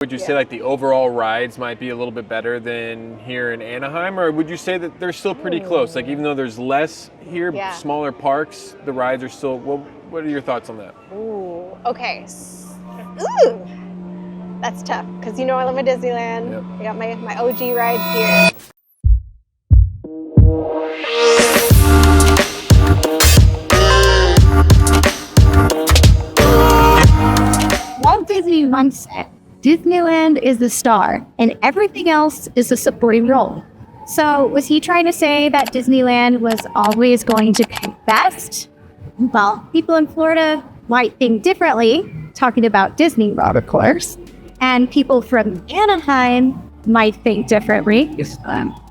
Would you say like the overall rides might be a little bit better than here in Anaheim, or would you say that they're still pretty close? Like even though there's less here, smaller parks, the rides are still, what are your thoughts on that? Ooh, okay. Ooh, that's tough because you know I love my Disneyland. Yep. I got my OG rides here. Walt Disney once said, Disneyland is the star and everything else is a supporting role. So was he trying to say that Disneyland was always going to be best? Well, people in Florida might think differently, talking about Disneyworld, of course. And people from Anaheim might think differently,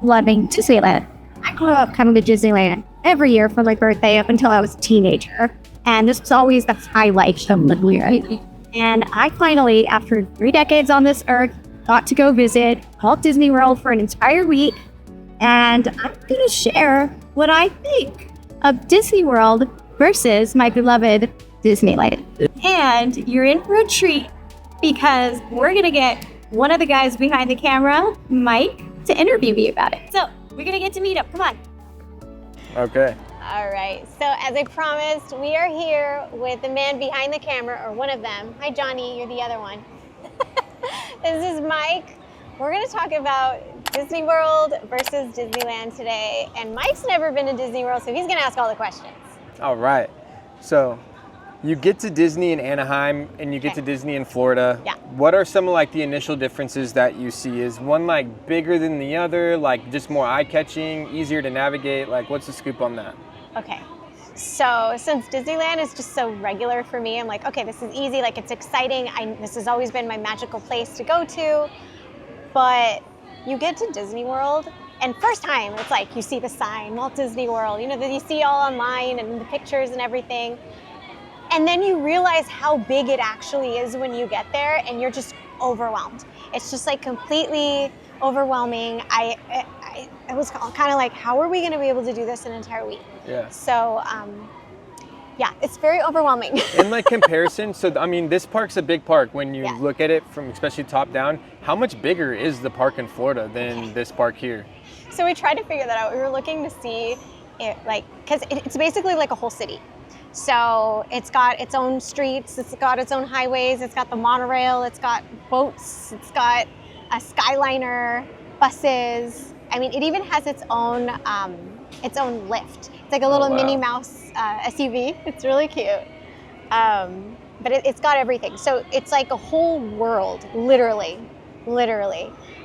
loving Disneyland. I grew up coming to Disneyland every year for my birthday up until I was a teenager. And this was always the highlight of the year. And I finally, after 3 decades on this earth, got to go visit Walt Disney World for an entire week. And I'm going to share what I think of Disney World versus my beloved Disneyland. And you're in for a treat because we're going to get one of the guys behind the camera, Mike, to interview me about it. So we're going to get to meet up. Come on. Okay. All right, so as I promised, we are here with the man behind the camera, or one of them. Hi, Johnny, you're the other one. This is Mike. We're gonna talk about Disney World versus Disneyland today. And Mike's never been to Disney World, so he's gonna ask all the questions. All right. So you get to Disney in Anaheim and you get to Disney in Florida. Yeah. What are some of like the initial differences that you see? Is one like bigger than the other, like just more eye-catching, easier to navigate? Like what's the scoop on that? Okay, so since Disneyland is just so regular for me, I'm like, okay, this is easy, like it's exciting. This has always been my magical place to go to. But you get to Disney World, and first time, it's like you see the sign, Walt Disney World, you know, that you see all online and the pictures and everything. And then you realize how big it actually is when you get there, and you're just overwhelmed. It's just like completely overwhelming. I was kind of like, how are we going to be able to do this an entire week? Yeah. So, yeah, it's very overwhelming. In like comparison, so I mean, this park's a big park when you look at it from especially top down. How much bigger is the park in Florida than this park here? So we tried to figure that out. We were looking to see it, like, because it's basically like a whole city. So it's got its own streets, it's got its own highways, it's got the monorail, it's got boats, it's got a Skyliner, buses. I mean, it even has its own lift. It's like a little Minnie Mouse SUV. It's really cute. But it's got everything. So it's like a whole world, literally.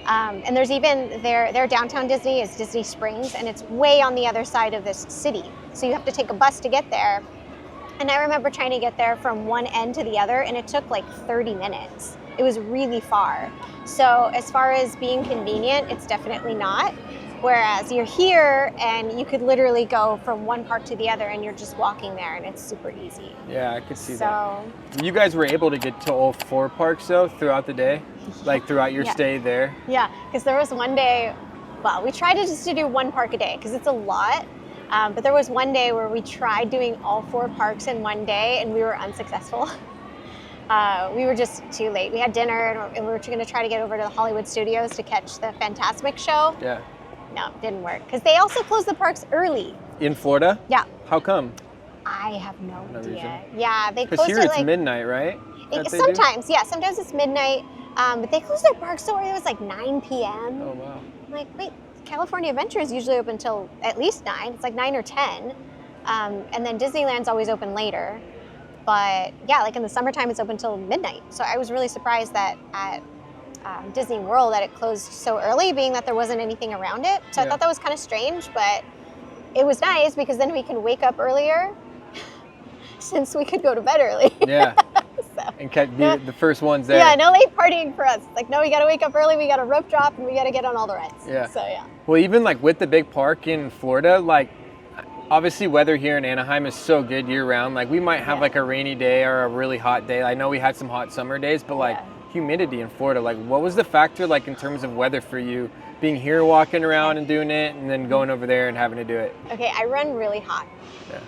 And there's even their downtown Disney is Disney Springs, and it's way on the other side of this city. So you have to take a bus to get there. And I remember trying to get there from one end to the other, and it took like 30 minutes. It was really far. So as far as being convenient, it's definitely not. Whereas you're here and you could literally go from one park to the other and you're just walking there and it's super easy. Yeah, I could see that. You guys were able to get to all 4 parks though throughout the day? Like throughout your stay there? Yeah, because there was one day, well, we tried to do 1 park a day because it's a lot. But there was one day where we tried doing all 4 parks in one day and we were unsuccessful. We were just too late. We had dinner and we were going to try to get over to the Hollywood Studios to catch the Fantasmic show. Yeah. No, it didn't work because they also closed the parks early. In Florida? Yeah. How come? I have no idea. Reason. Yeah, they closed it because here it's like midnight, right? sometimes, yeah. Sometimes it's midnight. But they closed their parks so early. It was like 9 p.m. Oh wow. I'm like, wait, California Adventure is usually open until at least 9. It's like 9 or 10. And then Disneyland's always open later. But yeah, like in the summertime, it's open until midnight. So I was really surprised that at Disney World that it closed so early, being that there wasn't anything around it. So I thought that was kind of strange, but it was nice because then we can wake up earlier since we could go to bed early. Yeah. And be the first ones there. Yeah, no late partying for us. Like, no, we got to wake up early, we got to rope drop, and we got to get on all the rides. Yeah. So yeah. Well, even like with the big park in Florida, like obviously weather here in Anaheim is so good year round. Like we might have like a rainy day or a really hot day. I know we had some hot summer days, but like humidity in Florida, like what was the factor like in terms of weather for you being here walking around and doing it and then going over there and having to do it? Okay, I run really hot. Yeah.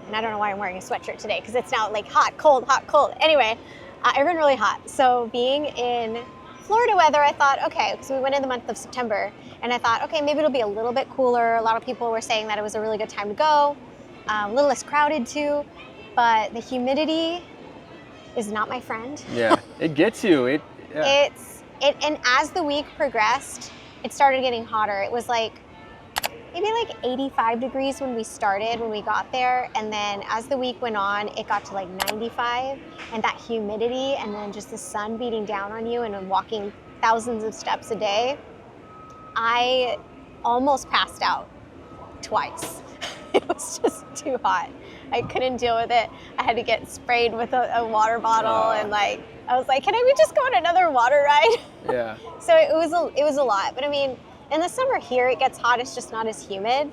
And I don't know why I'm wearing a sweatshirt today because it's now like hot, cold, hot, cold. Anyway, It ran really hot. So being in Florida weather, I thought, okay, because we went in the month of September, and I thought, okay, maybe it'll be a little bit cooler. A lot of people were saying that it was a really good time to go, a little less crowded too, but the humidity is not my friend. Yeah, it gets you. And as the week progressed, it started getting hotter. It was like maybe like 85 degrees when we got there. And then as the week went on, it got to like 95, and that humidity and then just the sun beating down on you and then walking thousands of steps a day, I almost passed out twice. It was just too hot. I couldn't deal with it. I had to get sprayed with a water bottle, and like, I was like, can we just go on another water ride? Yeah. So it was a lot. But I mean, in the summer here, it gets hot. It's just not as humid.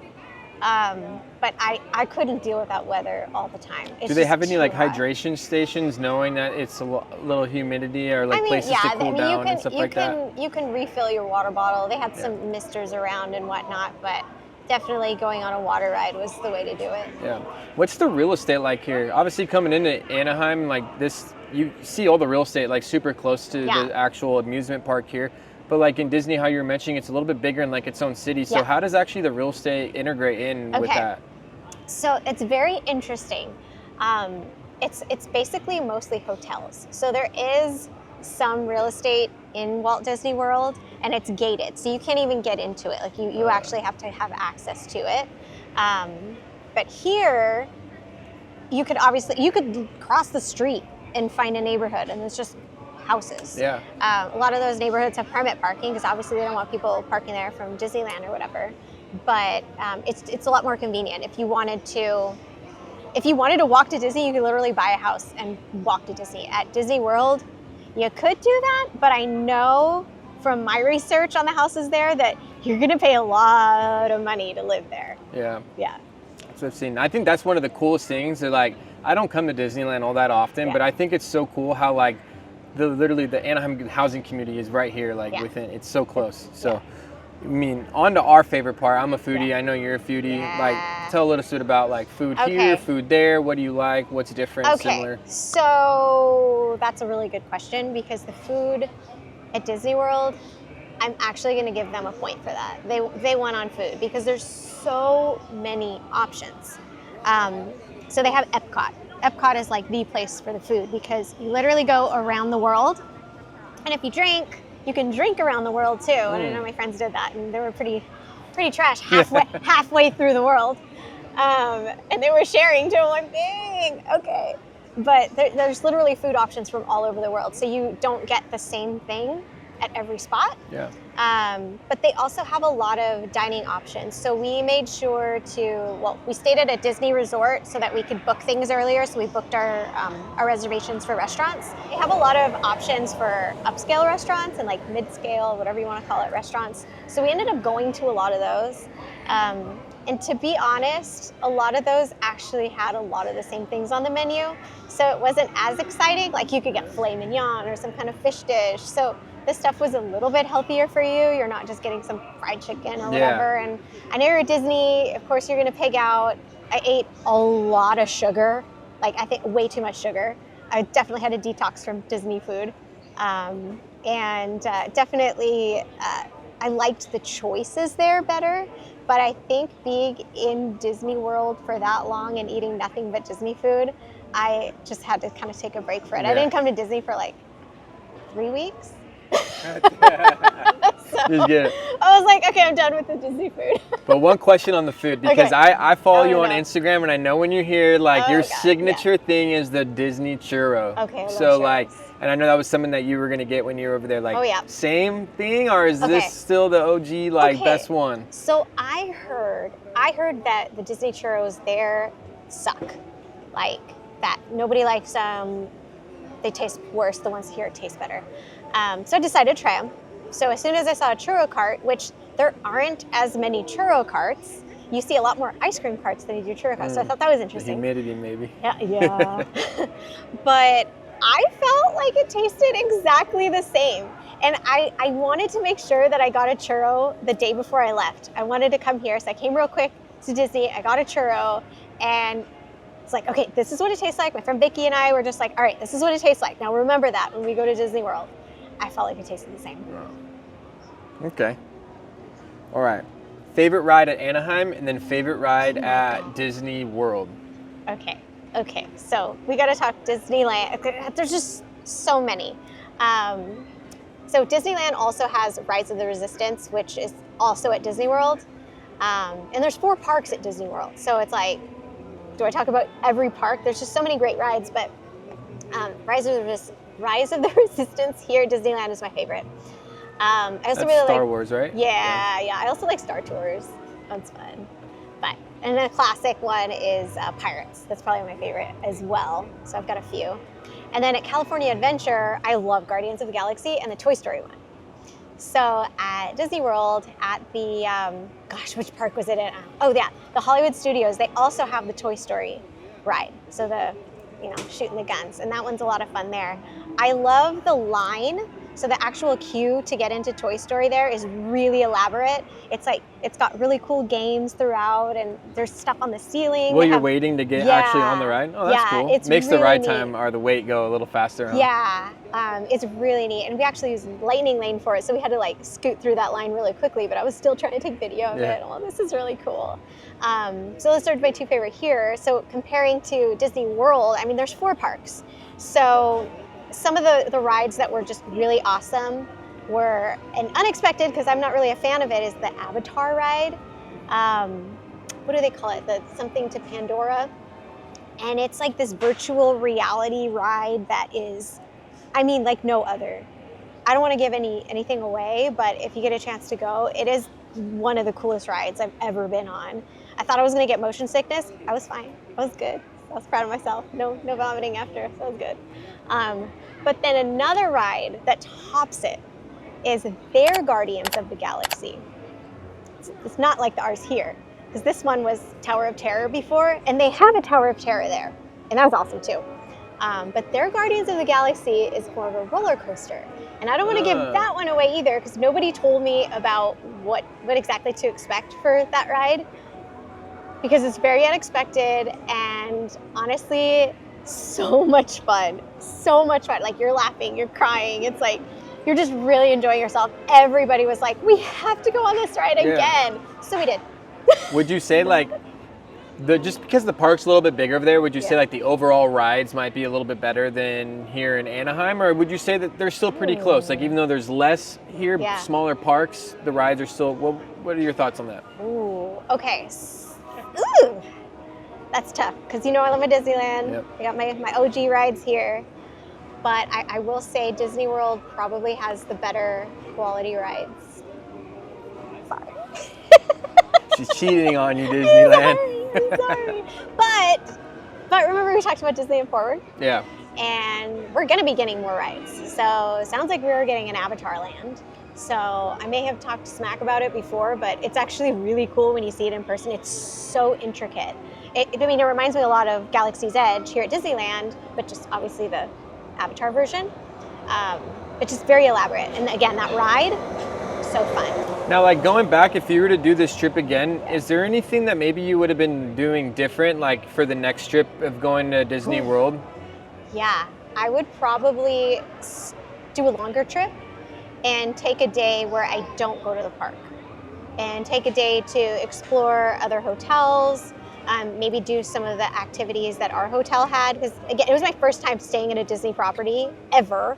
But I couldn't deal with that weather all the time. Do they have any like hydration stations, knowing that it's a little humidity, or like places to cool down and stuff like that? You can refill your water bottle. They had some misters around and whatnot, but definitely going on a water ride was the way to do it. Yeah. What's the real estate like here? Obviously, coming into Anaheim, like this, you see all the real estate like super close to the actual amusement park here. But like in Disney, how you're mentioning, it's a little bit bigger in like its own city. So how does actually the real estate integrate in with that? So it's very interesting. It's basically mostly hotels. So there is some real estate in Walt Disney World, and it's gated, so you can't even get into it. Like you actually have to have access to it. But here, you could cross the street and find a neighborhood, and it's just houses. Yeah. A lot of those neighborhoods have permit parking because obviously they don't want people parking there from Disneyland or whatever. But it's a lot more convenient. If you wanted to walk to Disney, you could literally buy a house and walk to Disney. At Disney World, you could do that, but I know from my research on the houses there that you're going to pay a lot of money to live there. Yeah. Yeah. That's what I've seen. I think that's one of the coolest things. That, like, I don't come to Disneyland all that often, but I think it's so cool how like literally the Anaheim housing community is right here, like within. It's so close. So. I mean, on to our favorite part. I'm a foodie. Yeah. I know you're a foodie. Yeah. Like, tell a little bit about like food here, food there. What do you like? What's different, similar? So that's a really good question, because the food at Disney World, I'm actually going to give them a point for that. They won on food because there's so many options. So they have Epcot. Epcot is like the place for the food because you literally go around the world, and if you drink, you can drink around the world too. And I know my friends did that, and they were pretty trash halfway through the world. And they were sharing too. I'm like, dang, okay. But there's literally food options from all over the world, so you don't get the same thing at every spot. Yeah. But they also have a lot of dining options. So we made sure we stayed at a Disney resort so that we could book things earlier. So we booked our reservations for restaurants. They have a lot of options for upscale restaurants and like mid-scale, whatever you want to call it, restaurants. So we ended up going to a lot of those. And to be honest, a lot of those actually had a lot of the same things on the menu. So it wasn't as exciting. Like you could get filet mignon or some kind of fish dish. So this stuff was a little bit healthier for you. You're not just getting some fried chicken or whatever. And I know you're at Disney, of course you're gonna pig out. I ate a lot of sugar, like I think way too much sugar. I definitely had a detox from Disney food. Definitely, I liked the choices there better. But I think being in Disney World for that long and eating nothing but Disney food, I just had to kind of take a break for it. I didn't come to Disney for like 3 weeks. Just get it. I was like, okay, I'm done with the Disney food. But one question on the food, because I follow you on Instagram, and I know when you're here, like your signature thing is the Disney churro. Okay. So like, and I know that was something that you were gonna get when you were over there. Like, same thing, or is this still the OG best one? So I heard that the Disney churros there suck, like that. Nobody likes them. They taste worse. The ones here taste better. So I decided to try them. So as soon as I saw a churro cart, which there aren't as many churro carts, you see a lot more ice cream carts than you do churro carts. So I thought that was interesting. The humidity, maybe. Yeah. But I felt like it tasted exactly the same. And I wanted to make sure that I got a churro the day before I left. I wanted to come here, so I came real quick to Disney. I got a churro, and it's like, okay, this is what it tastes like. My friend Vicky and I were just like, all right, this is what it tastes like. Now remember that when we go to Disney World. I felt like it tasted the same. Okay. All right. Favorite ride at Anaheim and then favorite ride at Disney World. Okay. So we got to talk Disneyland. There's just so many. So Disneyland also has Rise of the Resistance, which is also at Disney World. And there's 4 parks at Disney World. So it's like, do I talk about every park? There's just so many great rides, but Rise of the Resistance here at Disneyland is my favorite. I also That's really Star like Wars, right? Yeah. I also like Star Tours. That's fun. And a classic one is Pirates. That's probably my favorite as well. So I've got a few. And then at California Adventure, I love Guardians of the Galaxy and the Toy Story one. So at Disney World, at the, which park was it in? Oh yeah, the Hollywood Studios, they also have the Toy Story ride. So the, shooting the guns. And that one's a lot of fun there. I love the line. So the actual queue to get into Toy Story there is really elaborate. It's like, it's got really cool games throughout, and there's stuff on the ceiling. Well, you're waiting to get actually on the ride? Oh, that's cool. It's Makes really the ride neat. time or the wait go a little faster. Huh? Yeah, it's really neat. And we actually used Lightning Lane for it, so we had to like scoot through that line really quickly, but I was still trying to take video of it. Oh, this is really cool. So those are my 2 favorite here. So comparing to Disney World, I mean, there's 4 parks. So some of the rides that were just really awesome were, and unexpected because I'm not really a fan of it, is the Avatar ride. What do they call it? The something to Pandora. And it's like this virtual reality ride that is, I mean, like no other. I don't want to give anything away, but if you get a chance to go, it is one of the coolest rides I've ever been on. I thought I was going to get motion sickness. I was fine. I was good. I was proud of myself. No vomiting after, so it was good. But then another ride that tops it is their Guardians of the Galaxy. It's not like the ours here, because this one was Tower of Terror before, and they have a Tower of Terror there, and that was awesome too. But their Guardians of the Galaxy is more of a roller coaster, and I don't want to give that one away either, because nobody told me about what exactly to expect for that ride, because it's very unexpected, and honestly, so much fun. Like, you're laughing, you're crying. It's like, you're just really enjoying yourself. Everybody was like, we have to go on this ride again. So we did. Would you say like, just because the park's a little bit bigger over there, would you say like the overall rides might be a little bit better than here in Anaheim? Or would you say that they're still pretty close? Like, even though there's less here, smaller parks, the rides are still, what are your thoughts on that? Ooh, okay. That's tough, because I love my Disneyland. Yep. I got my OG rides here. But I will say Disney World probably has the better quality rides. Sorry. She's cheating on you, Disneyland. I'm sorry. But remember we talked about Disneyland Forward? Yeah. And we're going to be getting more rides. So it sounds like we're getting an Avatar Land. So I may have talked smack about it before, but it's actually really cool when you see it in person. It's so intricate. It reminds me a lot of Galaxy's Edge here at Disneyland, but just obviously the Avatar version. It's just very elaborate. And again, that ride, so fun. Now, like, going back, if you were to do this trip again, is there anything that maybe you would have been doing different, like for the next trip of going to Disney World? Yeah, I would probably do a longer trip and take a day where I don't go to the park, and take a day to explore other hotels, maybe do some of the activities that our hotel had, because again, it was my first time staying at a Disney property ever.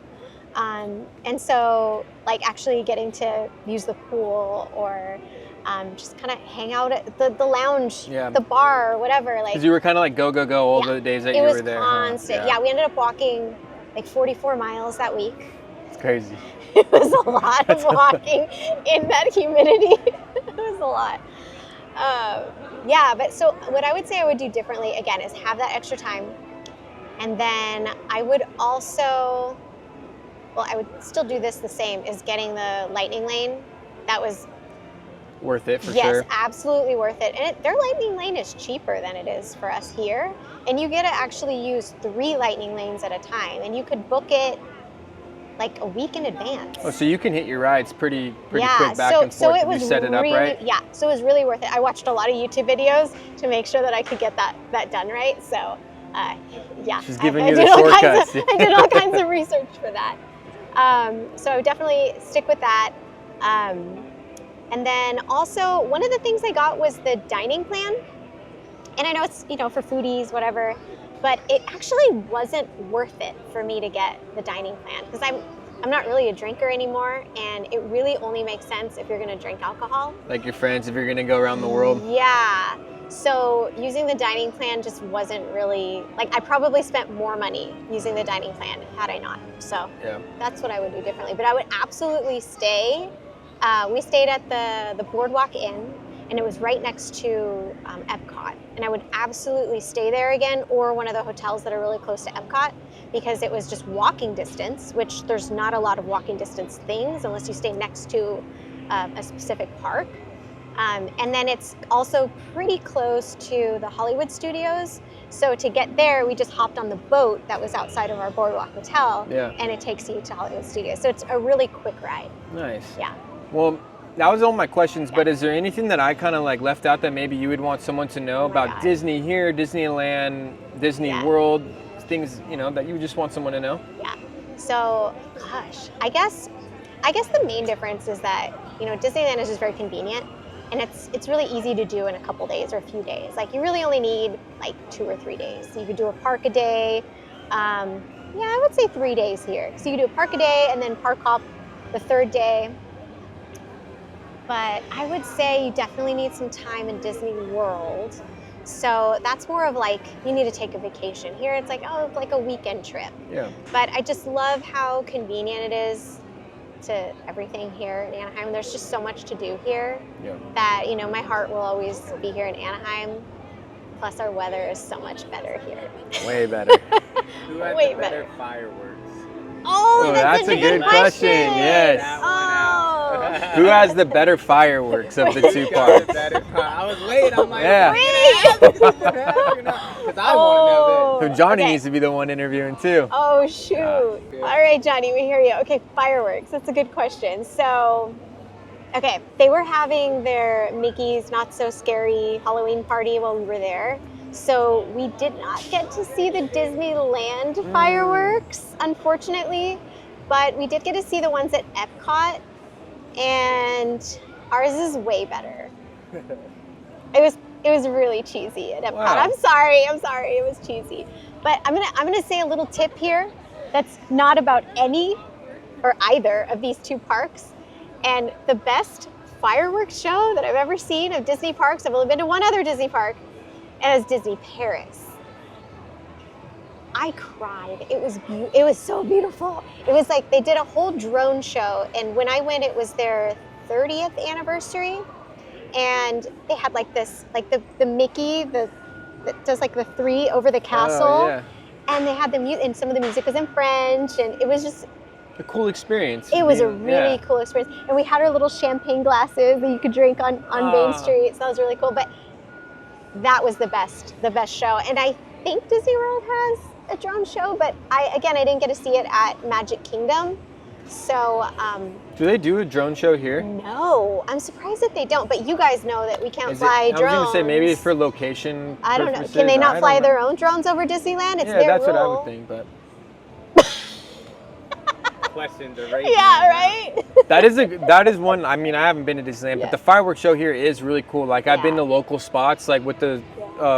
And so like actually getting to use the pool, or just kind of hang out at the lounge, the bar, whatever. Like, because you were kind of like go all the days that you were there. It was constant. Yeah, we ended up walking like 44 miles that week. It's crazy. It was a lot of walking in that humidity. It was a lot. But so what I would say I would do differently, again, is have that extra time. And then I would also, I would still do this the same, is getting the Lightning Lane. That was worth it for sure. Yes, absolutely worth it. And their Lightning Lane is cheaper than it is for us here. And you get to actually use 3 Lightning Lanes at a time. And you could book it like a week in advance. Oh, so you can hit your rides pretty Yeah, quick back and so forth it if was you set it really, up right? yeah, so it was really worth it. I watched a lot of YouTube videos to make sure that I could get that done right. So, yeah. She's giving I you the did all shortcuts. I did all kinds of research for that. So definitely stick with that. And then also, one of the things I got was the dining plan. And I know it's, for foodies, whatever, but it actually wasn't worth it for me to get the dining plan because I'm not really a drinker anymore, and it really only makes sense if you're gonna drink alcohol. Like your friends, if you're gonna go around the world. Yeah. So using the dining plan just wasn't really, like, I probably spent more money using the dining plan had I not. So Yeah. that's what I would do differently. But I would absolutely stay. We stayed at the Boardwalk Inn, and it was right next to Epcot. And I would absolutely stay there again, or one of the hotels that are really close to Epcot, because it was just walking distance, which there's not a lot of walking distance things unless you stay next to a specific park. And then it's also pretty close to the Hollywood Studios. So to get there, we just hopped on the boat that was outside of our Boardwalk Hotel, and it takes you to Hollywood Studios. So it's a really quick ride. Nice. Yeah. Well, that was all my questions, but is there anything that I kind of like left out that maybe you would want someone to know about God. Disney here, Disneyland, Disney World, things, that you just want someone to know? Yeah. So, gosh, I guess the main difference is that, Disneyland is just very convenient, and it's really easy to do in a couple days or a few days. Like, you really only need like 2 or 3 days. So you could do a park a day. I would say 3 days here. So you could do a park a day and then park hop the 3rd day. But I would say you definitely need some time in Disney World. So that's more of like, you need to take a vacation. Here it's like, it's like a weekend trip. Yeah. But I just love how convenient it is to everything here in Anaheim. There's just so much to do here that, my heart will always be here in Anaheim. Plus our weather is so much better here. Way better. Who had Way the better better. fireworks? Oh, that's a good question. Yes. That one out. Who has the better fireworks of the two parks? I was late. I'm like, Yeah. because I want to know So Johnny Okay. needs to be the one interviewing too. Oh, shoot. All right, Johnny, we hear you. Okay, fireworks. That's a good question. So, okay, they were having their Mickey's Not So Scary Halloween party while we were there. So we did not get to see the Disneyland fireworks, unfortunately, but we did get to see the ones at Epcot, and ours is way better. It was really cheesy at Epcot. Wow. I'm sorry, it was cheesy. But I'm gonna say a little tip here that's not about any or either of these two parks. And the best fireworks show that I've ever seen of Disney parks, I've only been to one other Disney park, and it was Disney Paris. I cried. It was so beautiful. It was like they did a whole drone show, and when I went, it was their 30th anniversary, and they had like this, like the Mickey, that does like the 3 over the castle, and they had the music, and some of the music was in French, and it was just A cool experience. it was a really cool experience. And we had our little champagne glasses that you could drink on Main Street, so that was really cool. But that was the best show. And I think Disney World has a drone show, but I didn't get to see it at Magic Kingdom. So, Do they do a drone show here? no, I'm surprised that they don't, but you guys know that we can't fly I drones. was going to say maybe it's for location I don't know. purposes. Can they I not don't fly know. their own drones over Disneyland? It's Yeah, their that's rule. what I would think, but Questions are right. Yeah, right? that is one. I mean, I haven't been to Disneyland, Yeah. but the fireworks show here is really cool. Like I've been Yeah. to local spots, like with the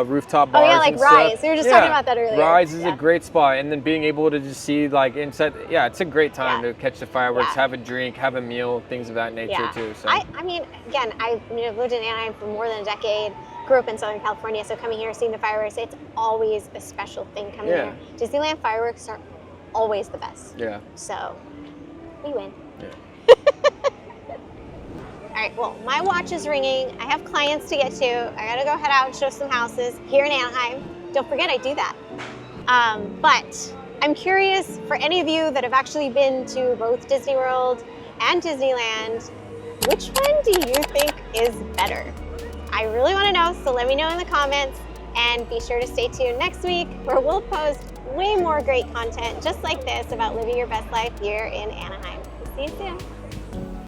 rooftop Oh bars. yeah, like and stuff. Rise. We were just talking about that earlier. Rise is Yeah. a great spot, and then being able to just see like inside. Yeah, it's a great time Yeah. to catch the fireworks, Yeah. have a drink, have a meal, things of that nature too. So I mean, again, I've lived in Anaheim for more than a decade, grew up in Southern California, so coming here, seeing the fireworks, it's always a special thing coming Yeah. here. Disneyland fireworks are always the best. yeah. So, we win. Yeah. All right, well, my watch is ringing. I have clients to get to. I gotta go head out and show some houses here in Anaheim. Don't forget I do that. But I'm curious, for any of you that have actually been to both Disney World and Disneyland, which one do you think is better? I really wanna know, so let me know in the comments, and be sure to stay tuned next week where we'll post way more great content just like this about living your best life here in Anaheim. See you soon.